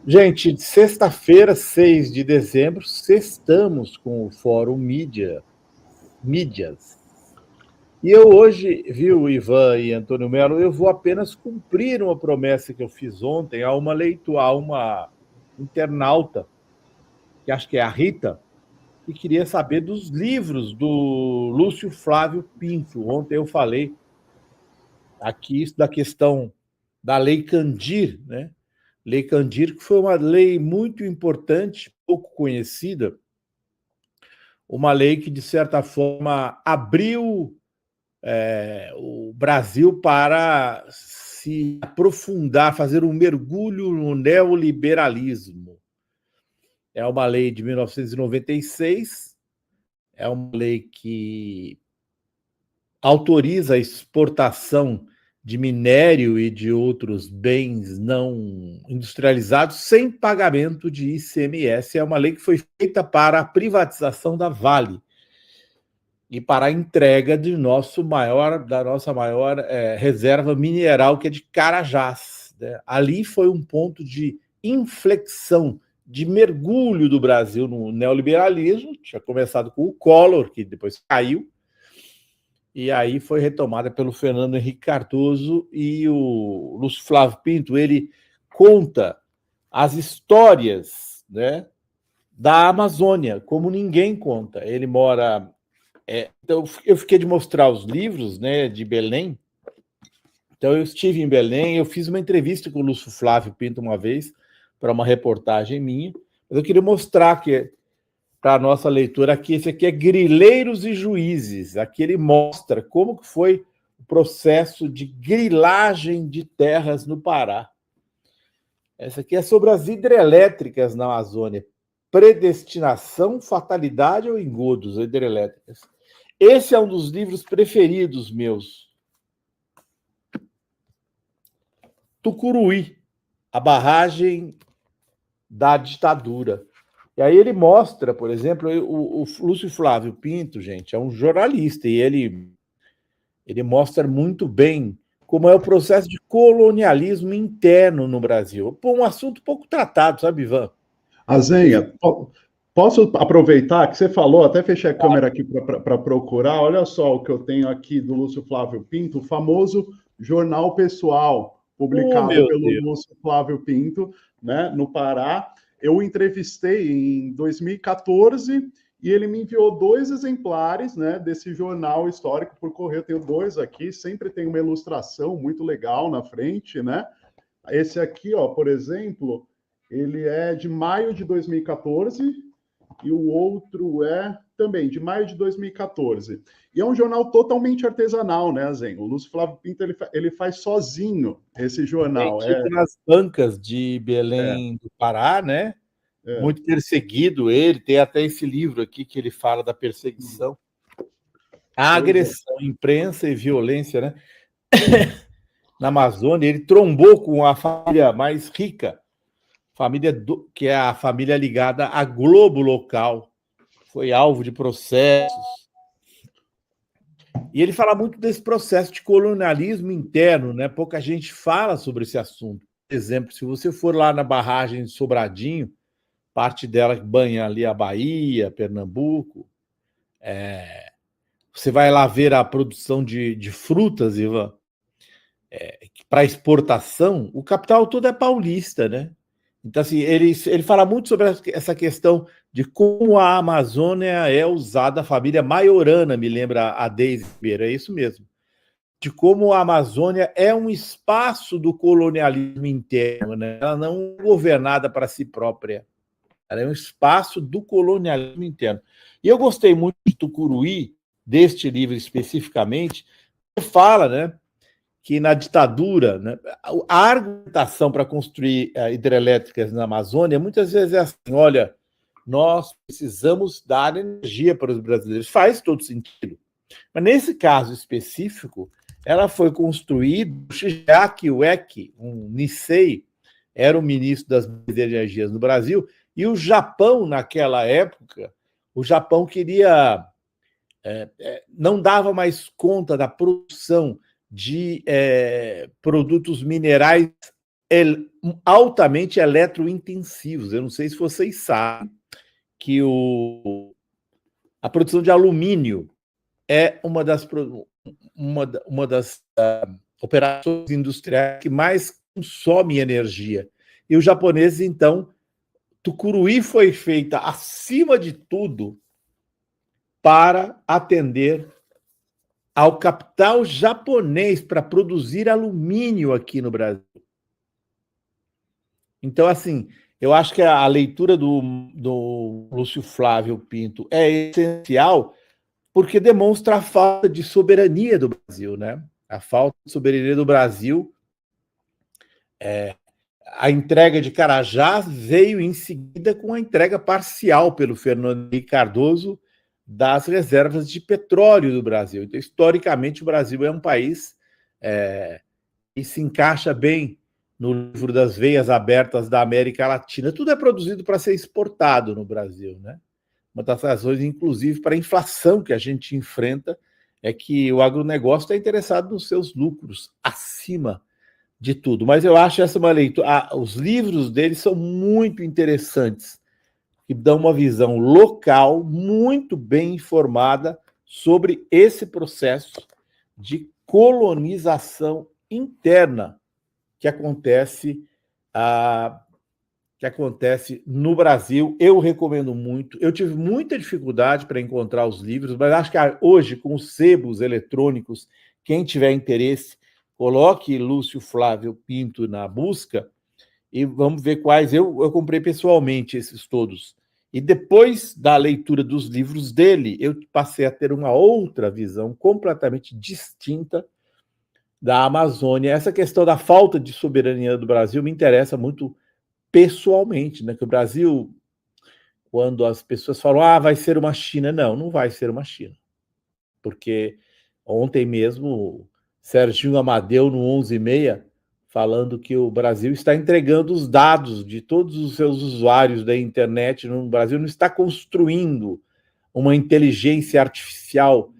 Gente, sexta-feira, 6 de dezembro, sextamos com o Fórum Mídias. E eu hoje, viu, Ivan e Antônio Melo, eu vou apenas cumprir uma promessa que eu fiz ontem a uma leitura, a uma internauta, que acho que é a Rita, que queria saber dos livros do Lúcio Flávio Pinto. Ontem eu falei aqui da questão da Lei Candir, né? Lei Candir, que foi uma lei muito importante, pouco conhecida, uma lei que, de certa forma, abriu o Brasil para se aprofundar, fazer um mergulho no neoliberalismo. É uma lei de 1996, é uma lei que autoriza a exportação de minério e de outros bens não industrializados sem pagamento de ICMS. É uma lei que foi feita para a privatização da Vale e para a entrega da nossa maior reserva mineral, que é de Carajás. Né? Ali foi um ponto de inflexão, de mergulho do Brasil no neoliberalismo. Tinha começado com o Collor, que depois caiu, e aí foi retomada pelo Fernando Henrique Cardoso, e o Lúcio Flávio Pinto, ele conta as histórias, né, da Amazônia, como ninguém conta. Ele mora... então, eu fiquei de mostrar os livros, né, de Belém. Então, eu estive em Belém, eu fiz uma entrevista com o Lúcio Flávio Pinto uma vez, para uma reportagem minha, mas eu queria mostrar que para a nossa leitura aqui, esse aqui é Grileiros e Juízes. Aqui ele mostra como que foi o processo de grilagem de terras no Pará. Essa aqui é sobre as hidrelétricas na Amazônia. Predestinação, fatalidade ou engodos hidrelétricas. Esse é um dos livros preferidos meus. Tucuruí, a barragem da ditadura. E aí ele mostra, por exemplo, o Lúcio Flávio Pinto, gente, é um jornalista, e ele mostra muito bem como é o processo de colonialismo interno no Brasil. Pô, um assunto pouco tratado, sabe, Ivan? Azenha, posso aproveitar que você falou, até fechei a câmera aqui para procurar, olha só o que eu tenho aqui do Lúcio Flávio Pinto, o famoso Jornal Pessoal, Oh, publicado meu pelo Deus. Lúcio Flávio Pinto, né, no Pará. Eu o entrevistei em 2014 e ele me enviou 2 exemplares, né, desse jornal histórico por correio. Eu tenho 2 aqui, sempre tem uma ilustração muito legal na frente, né? Esse aqui, ó, por exemplo, ele é de maio de 2014 e o outro é também de maio de 2014. E é um jornal totalmente artesanal, né, Zen? O Lúcio Flávio Pinto ele faz sozinho esse jornal. Vendido nas bancas de É, Belém do Pará, né? é. Muito perseguido ele, tem até esse livro aqui que ele fala da perseguição. A Pois é. agressão, imprensa e violência, né? Na Amazônia, ele trombou com a família mais rica, que é a família ligada à Globo local, foi alvo de processos. E ele fala muito desse processo de colonialismo interno, né? Pouca gente fala sobre esse assunto. Por exemplo, se você for lá na barragem de Sobradinho, parte dela que banha ali a Bahia, Pernambuco, você vai lá ver a produção de frutas, Ivan, para exportação, o capital todo é paulista, né? Então, assim, ele fala muito sobre essa questão de como a Amazônia é usada, a família Maiorana, me lembra a Deise Ribeiro, é isso mesmo. De como a Amazônia é um espaço do colonialismo interno, né? Ela não é governada para si própria, ela é um espaço do colonialismo interno. E eu gostei muito de Tucuruí, deste livro especificamente, que fala, né, que na ditadura, né, a argumentação para construir hidrelétricas na Amazônia muitas vezes é assim: olha, nós precisamos dar energia para os brasileiros. Faz todo sentido. Mas nesse caso específico, ela foi construída, o Shigeaki Ueki, um Nisei, era o ministro das energias no Brasil, e o Japão, naquela época, o Japão queria... não dava mais conta da produção de produtos minerais altamente eletrointensivos. Eu não sei se vocês sabem que a produção de alumínio é uma das operações industriais que mais consome energia. E os japoneses, então, Tucuruí foi feita, acima de tudo, para atender ao capital japonês para produzir alumínio aqui no Brasil. Então, assim, eu acho que a leitura do Lúcio Flávio Pinto é essencial porque demonstra a falta de soberania do Brasil, né? A falta de soberania do Brasil. A entrega de Carajás veio em seguida com a entrega parcial pelo Fernando Henrique Cardoso das reservas de petróleo do Brasil. Então, historicamente, o Brasil é um país que se encaixa bem no livro das veias abertas da América Latina. Tudo é produzido para ser exportado no Brasil, né? Uma das razões, inclusive, para a inflação que a gente enfrenta é que o agronegócio está interessado nos seus lucros acima de tudo. Mas eu acho essa uma leitura. Os livros dele são muito interessantes, que dão uma visão local muito bem informada sobre esse processo de colonização interna que acontece no Brasil. Eu recomendo muito. Eu tive muita dificuldade para encontrar os livros, mas acho que hoje, com os sebos eletrônicos, quem tiver interesse, coloque Lúcio Flávio Pinto na busca e vamos ver quais. Eu comprei pessoalmente esses todos. E depois da leitura dos livros dele, eu passei a ter uma outra visão completamente distinta da Amazônia. Essa questão da falta de soberania do Brasil me interessa muito pessoalmente, né? Que o Brasil, quando as pessoas falam, vai ser uma China, não vai ser uma China. Porque ontem mesmo, Serginho Amadeu, no 11h30, falando que o Brasil está entregando os dados de todos os seus usuários da internet. No Brasil não está construindo uma inteligência artificial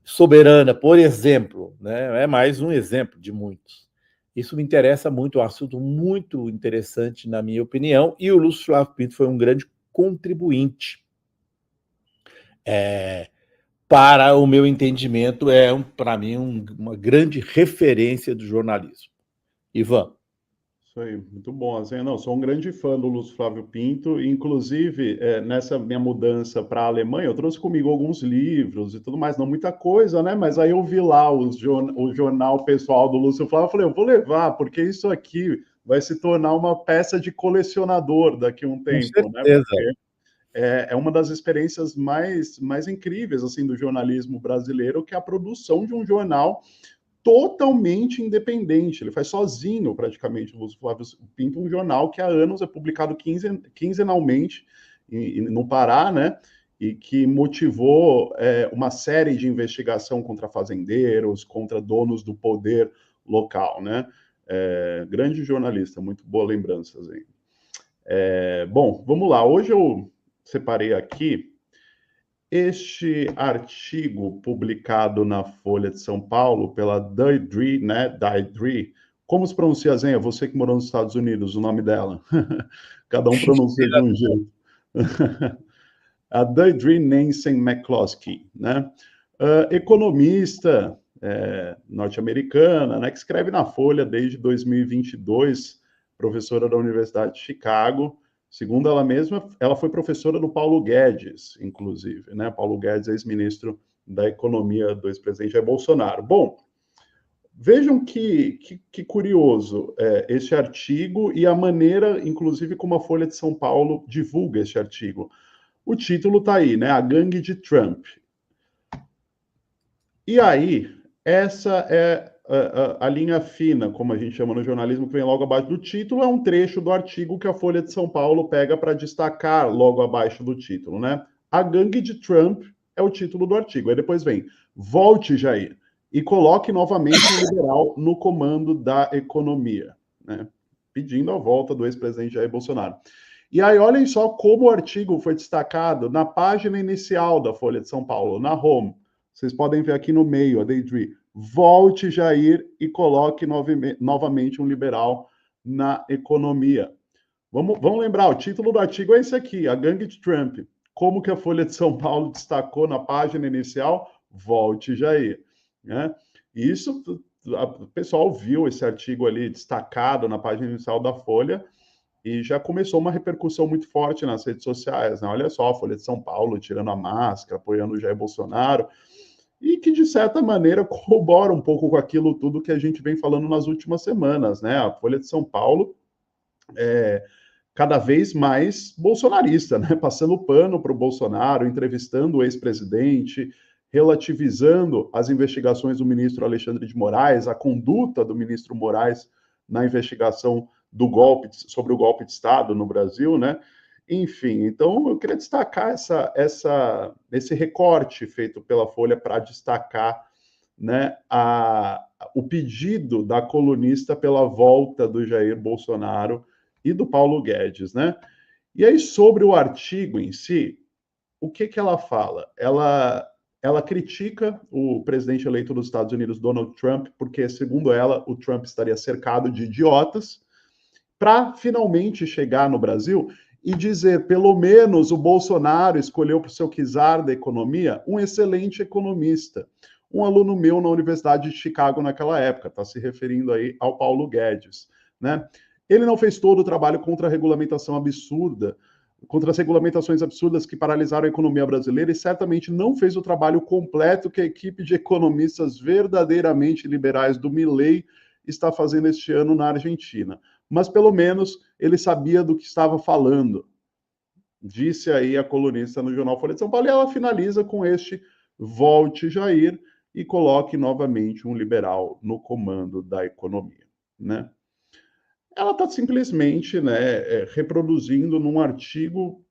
soberana, por exemplo, né? É mais um exemplo de muitos. Isso me interessa muito, é um assunto muito interessante, na minha opinião, e o Lúcio Flávio Pinto foi um grande contribuinte. Para o meu entendimento, para mim, uma grande referência do jornalismo. Ivan. Isso aí, muito bom. Assim, não, sou um grande fã do Lúcio Flávio Pinto, inclusive nessa minha mudança para a Alemanha, eu trouxe comigo alguns livros e tudo mais, não muita coisa, né? Mas aí eu vi lá o jornal pessoal do Lúcio Flávio, eu falei, eu vou levar, porque isso aqui vai se tornar uma peça de colecionador daqui a um tempo, né? Porque é uma das experiências mais incríveis assim do jornalismo brasileiro, que é a produção de um jornal totalmente independente. Ele faz sozinho, praticamente, o Lúcio Flávio Pinto, um jornal que há anos é publicado quinzenalmente no Pará, né? E que motivou uma série de investigação contra fazendeiros, contra donos do poder local, né? Grande jornalista, muito boa lembrança. Bom, vamos lá. Hoje eu separei aqui este artigo publicado na Folha de São Paulo pela Deidre, né? Deidre. Como se pronuncia, Zenha? Você que morou nos Estados Unidos, o nome dela. Cada um pronuncia de um jeito. A Deidre Nansen McCloskey, né? Economista norte-americana, né? Que escreve na Folha desde 2022, professora da Universidade de Chicago. Segundo ela mesma, ela foi professora do Paulo Guedes, inclusive, né? Paulo Guedes, ex-ministro da Economia do ex-presidente Jair Bolsonaro. Bom, vejam que curioso este artigo e a maneira, inclusive, como a Folha de São Paulo divulga este artigo. O título está aí, né? A Gangue de Trump. E aí, essa é a linha fina, como a gente chama no jornalismo, que vem logo abaixo do título, é um trecho do artigo que a Folha de São Paulo pega para destacar logo abaixo do título, né? A Gangue de Trump é o título do artigo. Aí depois vem, volte, Jair, e coloque novamente um liberal no comando da economia, né? Pedindo a volta do ex-presidente Jair Bolsonaro. E aí, olhem só como o artigo foi destacado na página inicial da Folha de São Paulo, na home. Vocês podem ver aqui no meio, a Deidre. Volte, Jair, e coloque novamente um liberal na economia. Vamos lembrar, o título do artigo é esse aqui, A Gangue de Trump. Como que a Folha de São Paulo destacou na página inicial? Volte Jair. Né? Isso, o pessoal viu esse artigo ali destacado na página inicial da Folha e já começou uma repercussão muito forte nas redes sociais. Né? Olha só, a Folha de São Paulo tirando a máscara, apoiando o Jair Bolsonaro, e que, de certa maneira, corrobora um pouco com aquilo tudo que a gente vem falando nas últimas semanas. Né? A Folha de São Paulo cada vez mais bolsonarista, né? Passando pano para o Bolsonaro, entrevistando o ex-presidente, relativizando as investigações do ministro Alexandre de Moraes, a conduta do ministro Moraes na investigação do golpe, sobre o golpe de Estado no Brasil, né? Enfim, então eu queria destacar esse recorte feito pela Folha para destacar, né, o pedido da colunista pela volta do Jair Bolsonaro e do Paulo Guedes, né? E aí, sobre o artigo em si, o que ela fala? Ela critica o presidente eleito dos Estados Unidos, Donald Trump, porque, segundo ela, o Trump estaria cercado de idiotas, para finalmente chegar no Brasil e dizer, pelo menos o Bolsonaro escolheu para o seu czar da economia um excelente economista, um aluno meu na Universidade de Chicago naquela época, está se referindo aí ao Paulo Guedes, né? Ele não fez todo o trabalho contra a regulamentação absurda, contra as regulamentações absurdas que paralisaram a economia brasileira e certamente não fez o trabalho completo que a equipe de economistas verdadeiramente liberais do Milei está fazendo este ano na Argentina. Mas, pelo menos, ele sabia do que estava falando, disse aí a colunista no jornal Folha de São Paulo, e ela finaliza com este volte Jair e coloque novamente um liberal no comando da economia, né? Ela está simplesmente, né, reproduzindo num artigo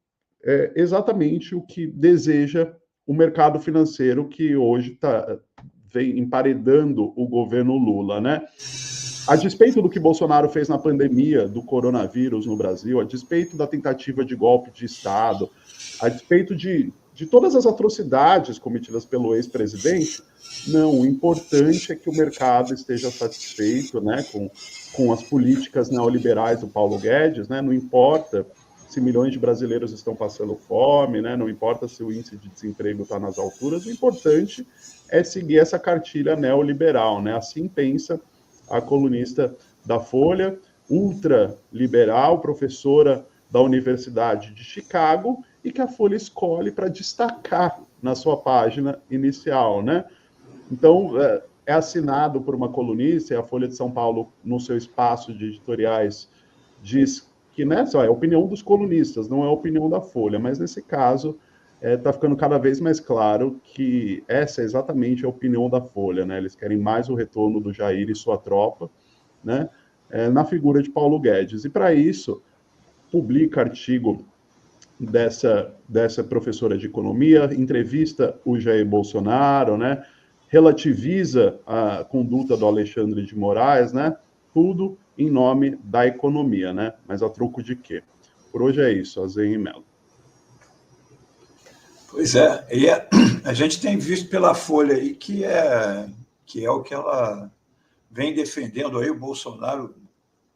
exatamente o que deseja o mercado financeiro que hoje vem emparedando o governo Lula, né? A despeito do que Bolsonaro fez na pandemia do coronavírus no Brasil, a despeito da tentativa de golpe de Estado, a despeito de todas as atrocidades cometidas pelo ex-presidente, não, o importante é que o mercado esteja satisfeito, né, com as políticas neoliberais do Paulo Guedes, né, não importa se milhões de brasileiros estão passando fome, né, não importa se o índice de desemprego está nas alturas, o importante é seguir essa cartilha neoliberal, né, assim pensa a colunista da Folha, ultraliberal, professora da Universidade de Chicago, e que a Folha escolhe para destacar na sua página inicial, né? Então, é assinado por uma colunista, e a Folha de São Paulo, no seu espaço de editoriais, diz que, né, só é a opinião dos colunistas, não é a opinião da Folha, mas nesse caso está ficando cada vez mais claro que essa é exatamente a opinião da Folha, né? Eles querem mais o retorno do Jair e sua tropa, né, na figura de Paulo Guedes. E para isso, publica artigo dessa professora de economia, entrevista o Jair Bolsonaro, né, relativiza a conduta do Alexandre de Moraes, né, tudo em nome da economia, né, mas a troco de quê? Por hoje é isso, Azen e Melo. Pois é, e a gente tem visto pela Folha aí que é o que ela vem defendendo aí o Bolsonaro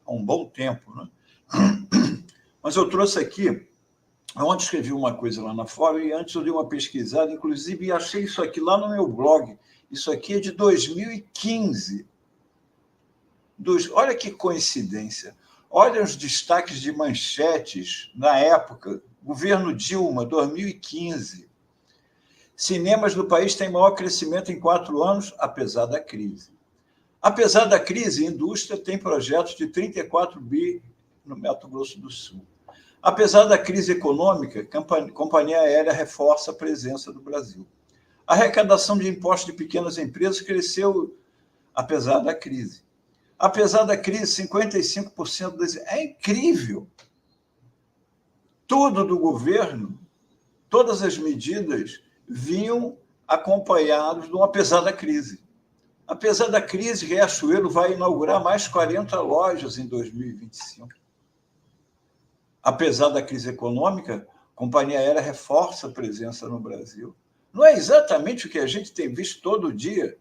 há um bom tempo, né? Mas eu trouxe aqui, ontem escrevi uma coisa lá na Folha e antes eu dei uma pesquisada, inclusive achei isso aqui lá no meu blog, isso aqui é de 2015. Olha que coincidência, olha os destaques de manchetes na época, governo Dilma, 2015. Cinemas do país têm maior crescimento em 4 anos, apesar da crise. Apesar da crise, a indústria tem projetos de 34 bi no Mato Grosso do Sul. Apesar da crise econômica, a companhia aérea reforça a presença do Brasil. A arrecadação de impostos de pequenas empresas cresceu apesar da crise. Apesar da crise, 55% das... É incrível! Tudo do governo, todas as medidas vinham acompanhados de um apesar da crise. Apesar da crise, Riachuelo vai inaugurar mais 40 lojas em 2025. Apesar da crise econômica, a companhia aérea reforça a presença no Brasil. Não é exatamente o que a gente tem visto todo dia,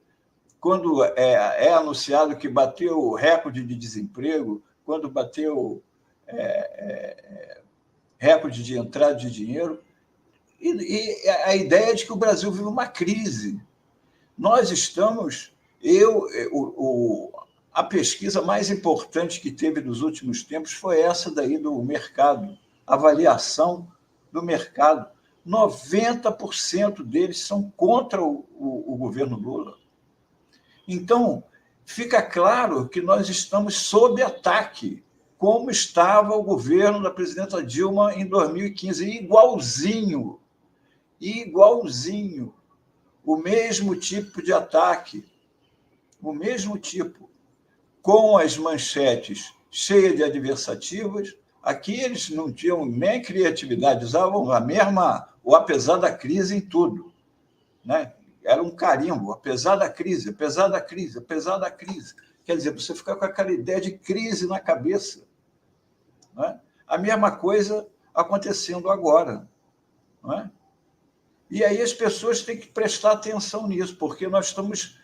quando é anunciado que bateu o recorde de desemprego, quando bateu recorde de entrada de dinheiro, e a ideia de que o Brasil vive uma crise. Nós estamos... a pesquisa mais importante que teve nos últimos tempos foi essa daí do mercado, avaliação do mercado. 90% deles são contra o governo Lula. Então, fica claro que nós estamos sob ataque, como estava o governo da presidenta Dilma em 2015, igualzinho, o mesmo tipo de ataque, o mesmo tipo, com as manchetes cheias de adversativas. Aqui eles não tinham nem criatividade, usavam a mesma, ou apesar da crise em tudo, né? Era um carimbo, apesar da crise, apesar da crise, apesar da crise. Quer dizer, você fica com aquela ideia de crise na cabeça, né? A mesma coisa acontecendo agora, né? E aí as pessoas têm que prestar atenção nisso, porque nós estamos,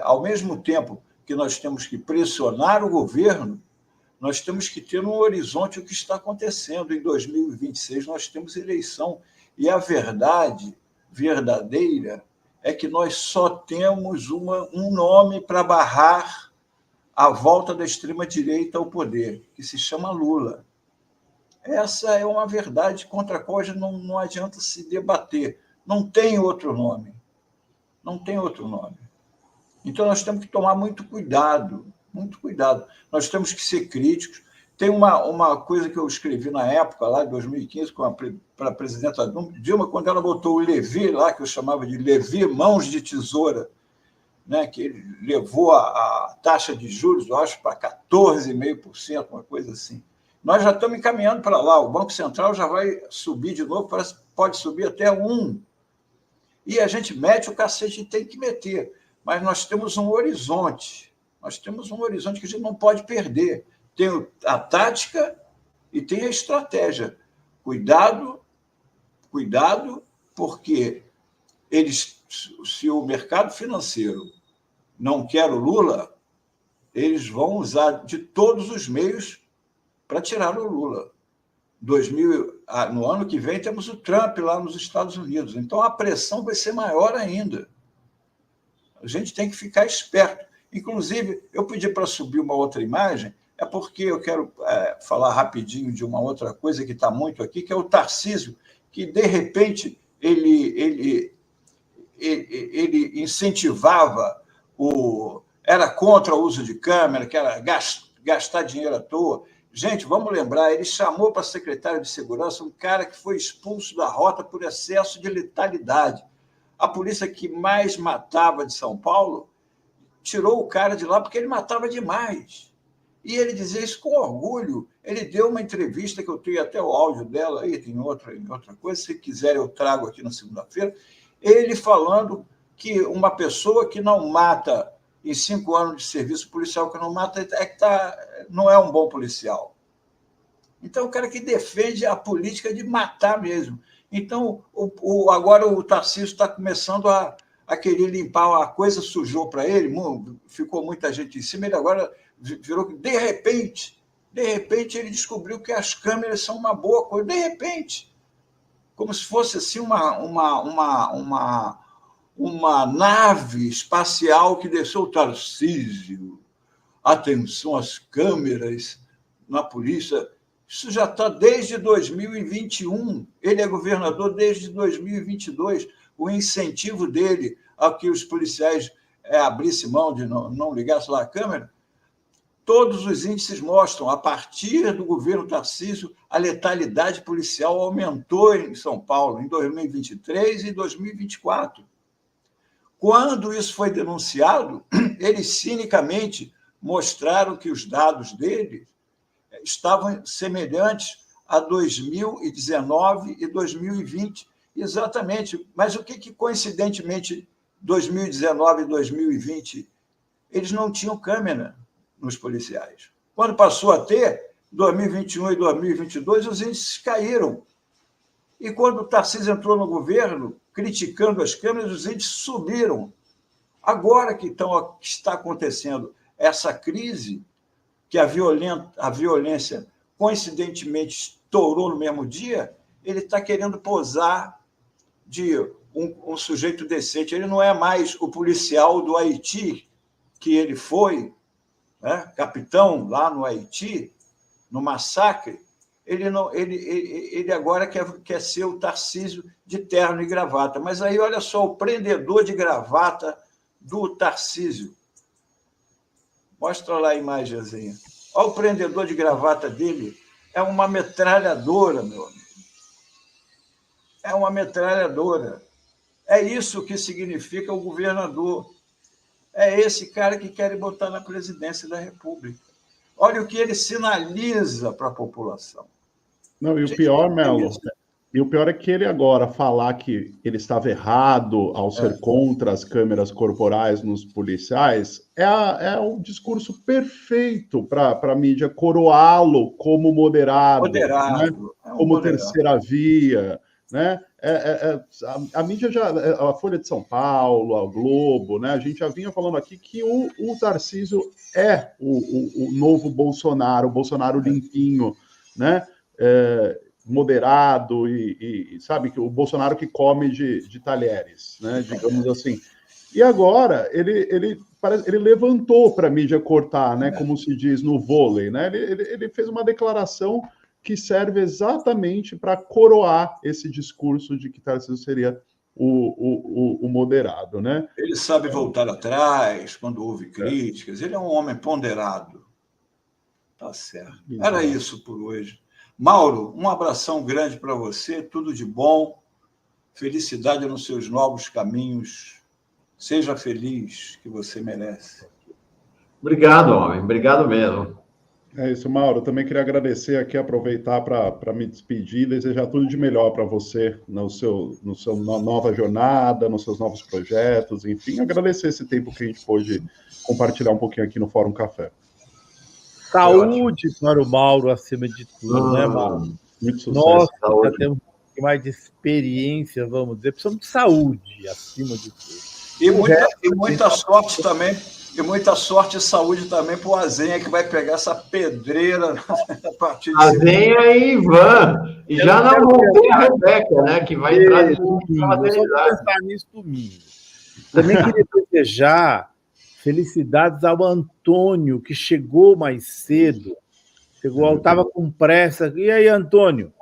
ao mesmo tempo que nós temos que pressionar o governo, nós temos que ter no horizonte o que está acontecendo. Em 2026 nós temos eleição, e a verdade verdadeira é que nós só temos um nome para barrar a volta da extrema-direita ao poder, que se chama Lula. Essa é uma verdade contra a qual não adianta se debater. Não tem outro nome. Não tem outro nome. Então, nós temos que tomar muito cuidado, muito cuidado. Nós temos que ser críticos. Tem uma coisa que eu escrevi na época, lá em 2015, para a presidenta Dilma, quando ela botou o Levi lá, que eu chamava de Levi Mãos de Tesoura, né, que ele levou a taxa de juros, eu acho, para 14,5%, uma coisa assim. Nós já estamos encaminhando para lá. O Banco Central já vai subir de novo, pode subir até 1%. E a gente mete o cacete e tem que meter. Mas nós temos um horizonte. Nós temos um horizonte que a gente não pode perder. Tem a tática e tem a estratégia. Cuidado, porque se o mercado financeiro não quer o Lula, eles vão usar de todos os meios para tirar o Lula. No ano que vem temos o Trump lá nos Estados Unidos. Então a pressão vai ser maior ainda. A gente tem que ficar esperto. Inclusive, eu pedi para subir uma outra imagem, é porque eu quero falar rapidinho de uma outra coisa que está muito aqui, que é o Tarcísio, que, de repente, ele incentivava, era contra o uso de câmera, que era gastar dinheiro à toa. Gente, vamos lembrar, ele chamou para secretário de Segurança um cara que foi expulso da rota por excesso de letalidade. A polícia que mais matava de São Paulo tirou o cara de lá porque ele matava demais. E ele dizia isso com orgulho. Ele deu uma entrevista, que eu tenho até o áudio dela, aí tem outra coisa, se quiser eu trago aqui na segunda-feira, ele falando que uma pessoa que não mata em 5 anos de serviço policial, que não mata, não é um bom policial. Então, o cara que defende a política de matar mesmo. Então, agora o Tarcísio está começando a querer limpar, a coisa sujou para ele, ficou muita gente em cima, ele agora virou que, de repente, ele descobriu que as câmeras são uma boa coisa, de repente, como se fosse assim uma nave espacial que desceu o Tarcísio. Atenção às câmeras na polícia. Isso já está desde 2021. Ele é governador desde 2022. O incentivo dele a que os policiais abrissem mão de não ligassem lá a câmera, todos os índices mostram, a partir do governo Tarcísio, a letalidade policial aumentou em São Paulo em 2023 e 2024. Quando isso foi denunciado, eles cinicamente mostraram que os dados deles estavam semelhantes a 2019 e 2020, exatamente. Mas o que coincidentemente, 2019 e 2020, eles não tinham câmera nos policiais. Quando passou a ter, 2021 e 2022, os índices caíram. E quando o Tarcísio entrou no governo, criticando as câmeras, os índices subiram. Agora que está acontecendo essa crise, que a violência coincidentemente estourou no mesmo dia, ele está querendo posar de um sujeito decente. Ele não é mais o policial do Haiti, que ele foi, né, capitão lá no Haiti, no massacre. Ele agora quer ser o Tarcísio de terno e gravata. Mas aí, olha só, o prendedor de gravata do Tarcísio. Mostra lá a imagenzinha. Olha o prendedor de gravata dele. É uma metralhadora, meu amigo. É uma metralhadora. É isso que significa o governador. É esse cara que querem botar na presidência da República. Olha o que ele sinaliza para a população. Não, e o pior, Melo, e o pior é que ele agora falar que ele estava errado ao ser contra as câmeras corporais nos policiais é um discurso perfeito para a mídia coroá-lo como moderado, né? Como moderado. Terceira via, né? A mídia a Folha de São Paulo, a Globo, né? A gente já vinha falando aqui que o Tarcísio é o novo Bolsonaro, o Bolsonaro limpinho, né? Moderado e sabe, que o Bolsonaro que come de talheres, né? Digamos assim. E agora ele levantou para a mídia cortar, né? Como se diz no vôlei, né? Ele fez uma declaração que serve exatamente para coroar esse discurso de que Tarcísio seria o moderado, né? Ele sabe voltar atrás quando houve críticas. Ele é um homem ponderado. Tá certo. Era isso por hoje. Mauro, um abração grande para você, tudo de bom, felicidade nos seus novos caminhos. Seja feliz, que você merece. Obrigado, homem. Obrigado mesmo. É isso, Mauro. Eu também queria agradecer aqui, aproveitar para me despedir e desejar tudo de melhor para você na nova jornada, nos seus novos projetos, enfim, agradecer esse tempo que a gente pôde compartilhar um pouquinho aqui no Fórum Café. Saúde para o Mauro, acima de tudo, né, Mauro? Muito sucesso. Nós saúde. já temos um pouquinho mais de experiência, vamos dizer, precisamos de saúde, acima de tudo. E muita sorte também, e muita sorte e saúde também para o Azenha, que vai pegar essa pedreira a partir de Azenha e Ivan. E já não voltei a Rebeca, né? Que vai entrar de domingo. Só vou pensar nisso domingo. Também queria desejar felicidades ao Antônio, que chegou mais cedo. Estava com pressa. E aí, Antônio?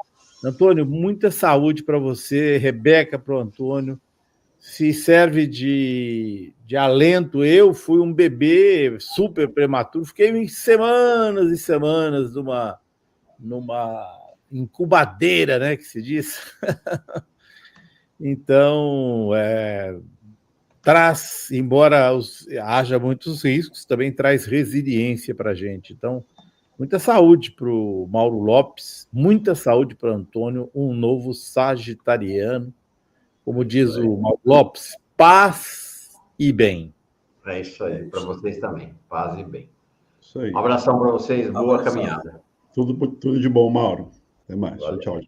Antônio, muita saúde para você. Rebeca para o Antônio. Se serve de alento, eu fui um bebê super prematuro. Fiquei semanas e semanas numa incubadeira, né, que se diz. Então, embora haja muitos riscos, também traz resiliência para a gente. Então, muita saúde para o Mauro Lopes, muita saúde para o Antônio, um novo sagitariano. Como diz o Mauro Lopes, paz e bem. É isso aí, para vocês também, paz e bem. Isso aí. Um abração para vocês, boa caminhada. Tudo de bom, Mauro. Até mais. Valeu. Tchau.